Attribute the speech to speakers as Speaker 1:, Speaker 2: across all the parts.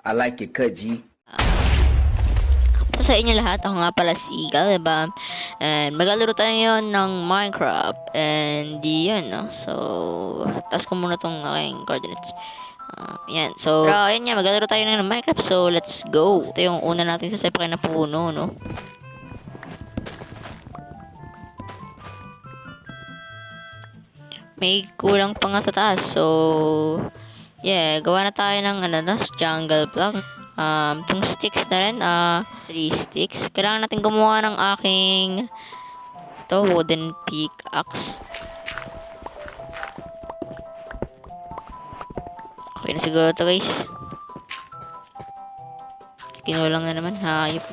Speaker 1: I like it, cut G.
Speaker 2: Sa inyo lahat, ako nga pala si Gal, diba? And maglalaro tayo ngayon ng Minecraft. And yun, no? So, task ko muna tong aking coordinates. Yan. So, pero ayun nga, maglalaro tayo ng Minecraft. So, let's go. Ito yung una natin sa sepa na puno, no? May kulang pa nga sa taas. So, yeah, gawa na tayo ng jungle block. Itong sticks na rin, 3 sticks. Kailangan natin gumawa ng aking wooden pickaxe. Okay na siguro ito, guys. Kinulang na naman, hayop.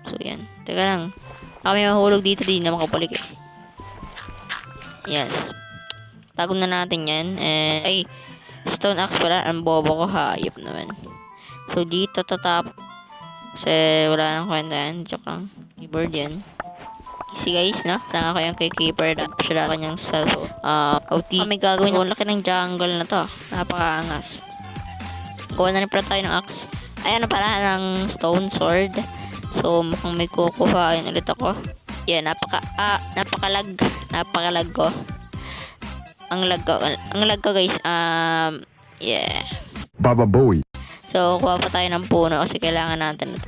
Speaker 2: So, yan. Teka lang. May mahulog dito, di na makapalik eh. Yes. Tago na natin yan. Ay, stone axe pala. Ang bobo ko, hayop naman. So, dito tatap. Kasi wala nang kwenta yan. Tsaka, keyboard yan. Easy guys, no? Saan ako yung kay keeper na siya kanyang self. OT. May gagawin ko. Laki ng jungle na to. Napakaangas. Gawa na rin pala tayo ng axe. Ayan na pala ng stone sword. So, mukhang may kukuhain ulit ako. Yeah, napakalag ko. Ang lag ko guys. Yeah.
Speaker 3: Baba Bowie.
Speaker 2: So, kuha pa tayo ng puno kasi kailangan natin ito.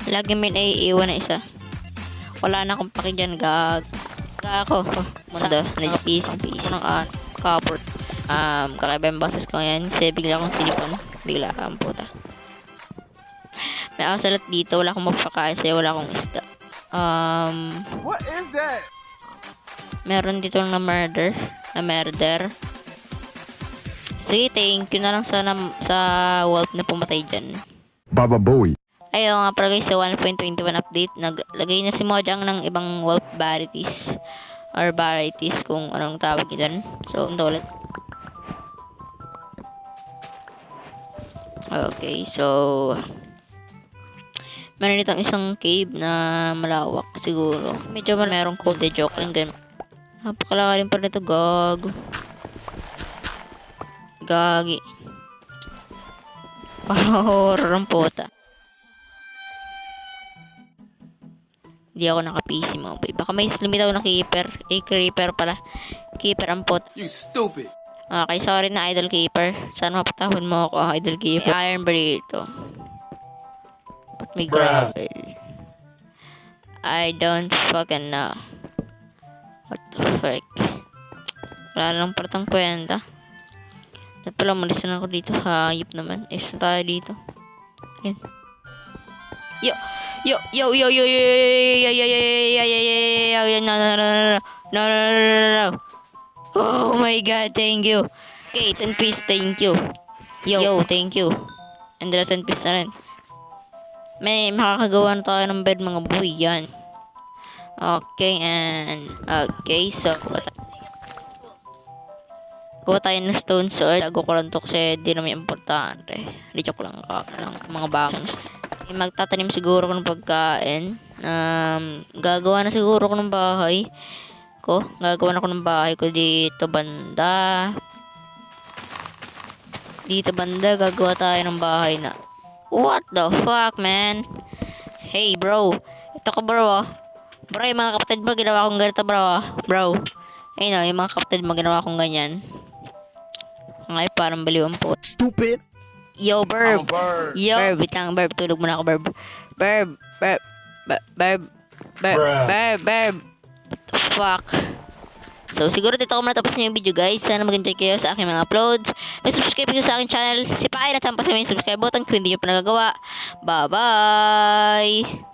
Speaker 2: Lagi may naiiwan na isa. Wala na akong paki dyan, ako. Mundo, na-piece ng copper. Kakaiba yung boses ko ngayon kasi bigla akong sinipon. Bigla akong puta. May asalat dito, wala akong mapakain kasi wala akong isda.
Speaker 3: What is that?
Speaker 2: Meron dito na murder. Sige, thank you na lang sa wolf na pumatay dyan.
Speaker 3: Baba Bowie.
Speaker 2: Ayun nga pala guys, sa 1.21 update, naglagay na si Mojang ng ibang wolf varieties. Or varieties kung anong tawag dyan. So, ito ulit. Okay, so meron ditong isang cave na malawak siguro. Medyo merong cold, joke lang ganun. Napakalaki rin pa nito, Gagi. Parang horror ang puta. Hindi ako naka-PC mo. Baka may lumitaw na keeper. Creeper pala. Keeper ang puta.
Speaker 1: You stupid.
Speaker 2: Okay, sorry na idol keeper. Sana mapatahon mo ako, idol keeper. May iron burrito. Ba't may gravel? I don't fucking know. What the fuck? Wala lang partang kwenta. At pala, malisan ako dito. Hayop naman. Isa tayo dito. Yan. Yo! No. Oh my god, thank you. Gates and peace, thank you. Yo, thank you. And rest and peace na rin. May makakagawa na tayo ng bed, mga boy. Yan. Okay, so kuha tayo ng stone sword. Lago ko lang to kasi di naman importante. Joke lang mga bagong. Magtatanim siguro ko ng pagkain. Gagawa na siguro ko ng bahay ko. Dito banda. Gagawa tayo ng bahay na. What the fuck, man? Hey, bro. Ito ka, bro, Bro, yung mga kapatid mo, ginawa kong ganito, bro. Ayun, yung mga kapatid mo, ginawa kong ganyan. Ngay, parang baliw ang po.
Speaker 3: Stupid.
Speaker 2: Yo, Burb. Yo,
Speaker 3: Burb.
Speaker 2: wait lang, Burb. Tulog muna ako, Burb. Burb. What the fuck? So, siguro dito ako matapos na yung video, guys. Sana mag-enjoy kayo sa aking mga uploads. May subscribe nyo sa aking channel. Si Pai, natampas namin yung subscribe button kung hindi nyo pa nagagawa. Bye-bye!